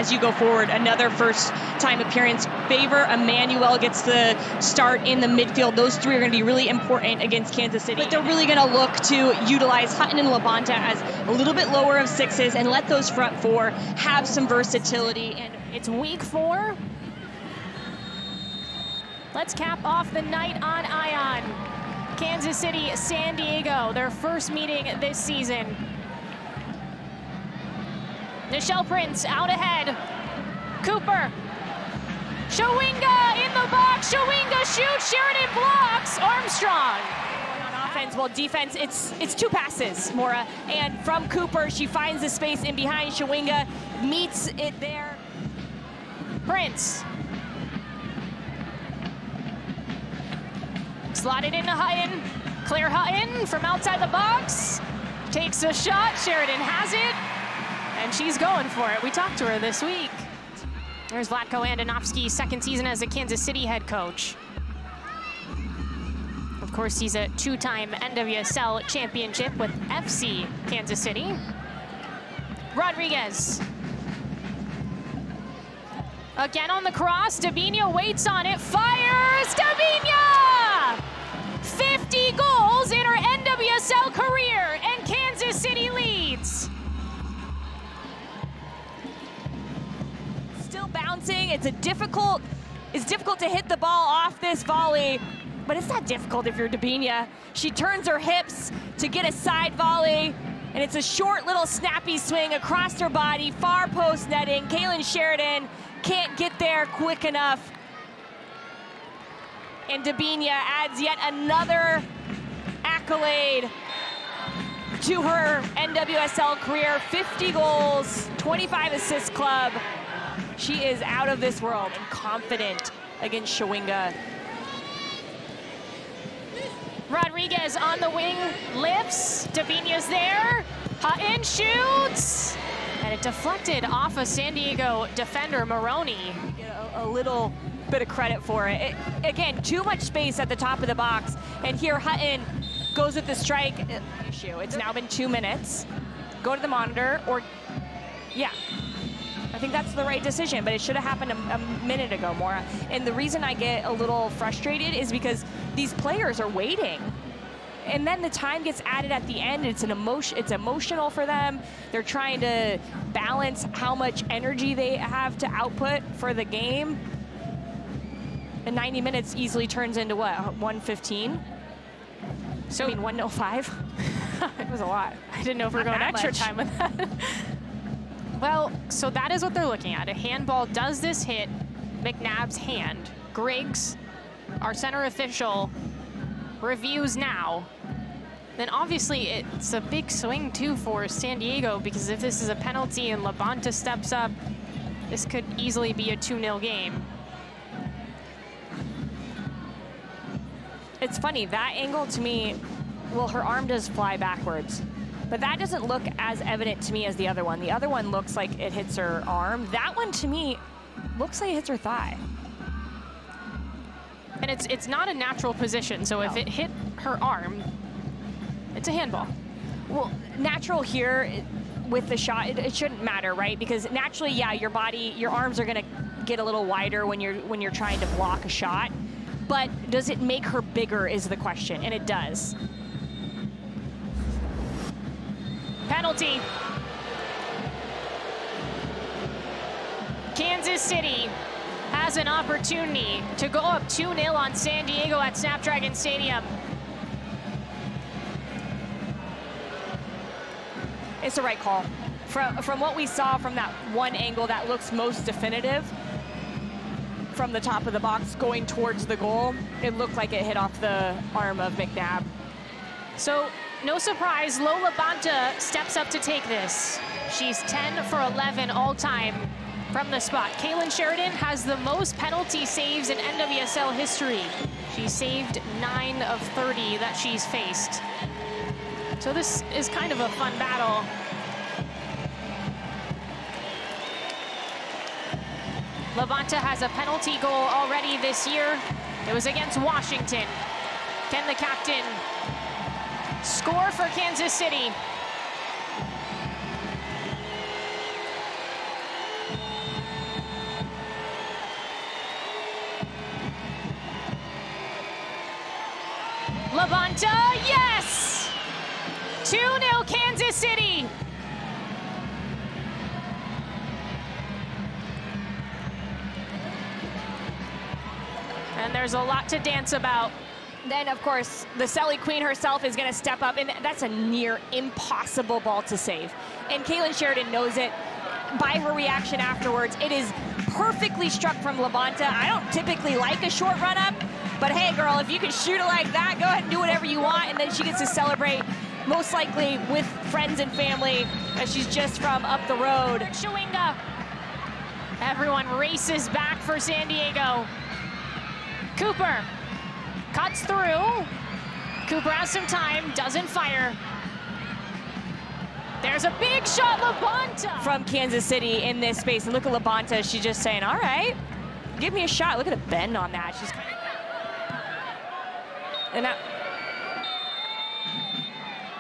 as you go forward. Another first-time appearance. Favor Emmanuel gets the start in the midfield. Those three are going to be really important against Kansas City. But they're really going to look to utilize Hutton and Labonta as a little bit lower of sixes and let those front four have some versatility. And it's week 4. Let's cap off the night on Ion. Kansas City, San Diego, their first meeting this season. Nichelle Prince out ahead. Cooper. Shawinga in the box. Shawinga shoots. Sheridan blocks. Armstrong. On offense, well, defense, it's 2 passes, Maura. And from Cooper, she finds the space in behind. Shawinga meets it there. Prince. Slotted into Hutton. Claire Hutton from outside the box. Takes a shot. Sheridan has it. And she's going for it. We talked to her this week. There's Vlatko Andonovski's second season as a Kansas City head coach. Of course, he's a 2-time NWSL championship with FC Kansas City. Rodriguez. Again on the cross. Debinha waits on it. Fires. Debinha! 50 goals in her NWSL career, and Kansas City leads. Still bouncing. It's difficult to hit the ball off this volley, but it's not difficult if you're Debinha. She turns her hips to get a side volley, and it's a short little snappy swing across her body, far post netting. Kaylin Sheridan can't get there quick enough. And Debinha adds yet another accolade to her NWSL career. 50 goals, 25 assists club. She is out of this world and confident against Shawinga. Rodriguez on the wing, lifts. Debinha's there. Hutton shoots. And it deflected off a San Diego defender, Maroney. A little bit of credit for it. Again, too much space at the top of the box. And here Hutton goes with the strike issue. It's now been 2 minutes. Go to the monitor yeah. I think that's the right decision, but it should have happened a minute ago, Maura. And the reason I get a little frustrated is because these players are waiting. And then the time gets added at the end. It's emotional for them. They're trying to balance how much energy they have to output for the game. And 90 minutes easily turns into what, 1:15? So, 1:05? It was a lot. I didn't know if we were going extra time with that. Well, so that is what they're looking at. A handball. Does this hit McNabb's hand? Griggs, our center official, reviews now. Then obviously it's a big swing too for San Diego, because if this is a penalty and Labonta steps up, this could easily be a 2-0 game. It's funny, that angle to me, well, her arm does fly backwards, but that doesn't look as evident to me as the other one. The other one looks like it hits her arm. That one to me looks like it hits her thigh. And it's not a natural position, so if it hit her arm, it's a handball. Well, natural here with the shot, it shouldn't matter, right? Because naturally, yeah, your arms are gonna get a little wider when you're trying to block a shot. But does it make her bigger is the question, and it does. Penalty. Kansas City has an opportunity to go up 2-0 on San Diego at Snapdragon Stadium. It's the right call. From what we saw from that one angle that looks most definitive, from the top of the box going towards the goal, it looked like it hit off the arm of McNabb. So, no surprise, Lo Labonta steps up to take this. She's 10 for 11 all-time from the spot. Kaylin Sheridan has the most penalty saves in NWSL history. She saved 9 of 30 that she's faced. So this is kind of a fun battle. Labonta has a penalty goal already this year. It was against Washington. Can the captain score for Kansas City? Labonta, yes! 2-0 Kansas City. And there's a lot to dance about. Then, of course, the Selly Queen herself is going to step up, and that's a near impossible ball to save. And Caitlin Sheridan knows it by her reaction afterwards. It is perfectly struck from Labonta. I don't typically like a short run-up, but hey, girl, if you can shoot it like that, go ahead and do whatever you want, and then she gets to celebrate, most likely with friends and family, as she's just from up the road. Chewinga. Everyone races back for San Diego. Cooper cuts through. Cooper has some time, doesn't fire. There's a big shot, Labonta! From Kansas City in this space. And look at Labonta, she's just saying, all right, give me a shot. Look at the bend on that. She's and that.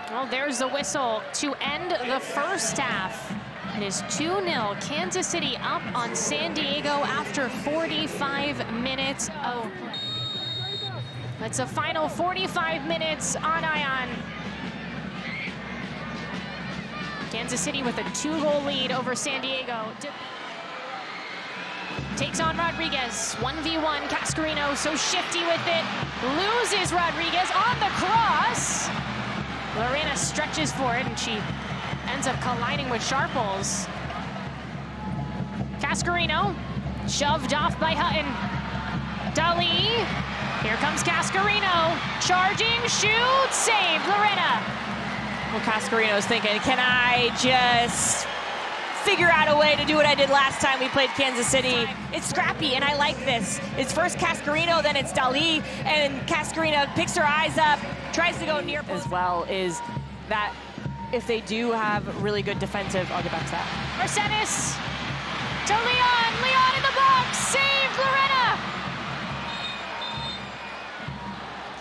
Well, there's the whistle to end the first half. It is 2-0, Kansas City up on San Diego after 45 minutes of play. It's a final 45 minutes on Ion. Kansas City with a 2-goal lead over San Diego. Takes on Rodriguez, 1v1, Cascarino so shifty with it. Loses Rodriguez on the cross. Lorena stretches for it and she ends up colliding with Sharples. Cascarino, shoved off by Hutton. Dali, here comes Cascarino, charging, shoots, saved, Lorena. Well, Cascarino's thinking, can I just figure out a way to do what I did last time we played Kansas City? It's scrappy, and I like this. It's first Cascarino, then it's Dali, and Cascarino picks her eyes up, tries to go near as well, is that if they do have really good defensive, I'll get back to that. Marcenis to Leon, Leon in the box, saved Lorena.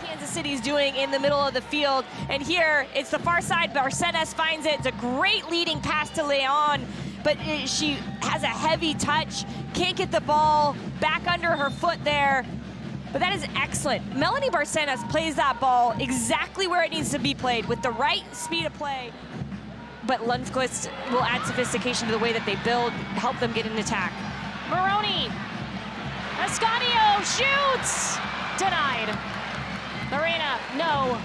Kansas City's doing in the middle of the field, and here it's the far side. Marcenis finds it. It's a great leading pass to Leon, but she has a heavy touch, can't get the ball back under her foot there. But that is excellent. Melanie Barcenas plays that ball exactly where it needs to be played with the right speed of play. But Lundqvist will add sophistication to the way that they build, help them get in attack. Maroney, Ascanio shoots, denied. Lorena, no.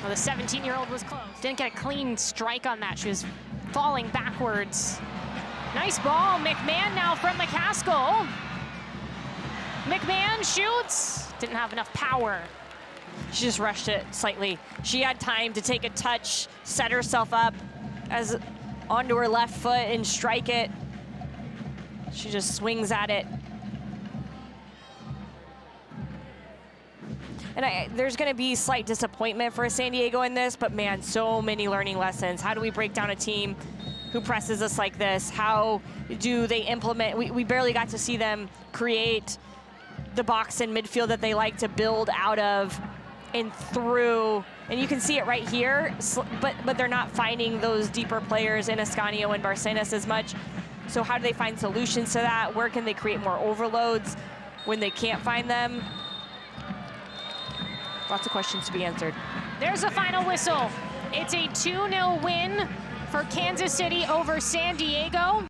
Well, the 17-year-old was close. Didn't get a clean strike on that. She was falling backwards. Nice ball, McMahon now from McCaskill. McMahon shoots, didn't have enough power. She just rushed it slightly. She had time to take a touch, set herself up as onto her left foot and strike it. She just swings at it. And there's going to be slight disappointment for San Diego in this, but man, so many learning lessons. How do we break down a team who presses us like this? How do they implement? We barely got to see them create the box in midfield that they like to build out of and through, and you can see it right here, but they're not finding those deeper players in Ascanio and Barcenas as much. So how do they find solutions to that? Where can they create more overloads when they can't find them? Lots of questions to be answered. There's a final whistle. It's a 2-0 win for Kansas City over San Diego.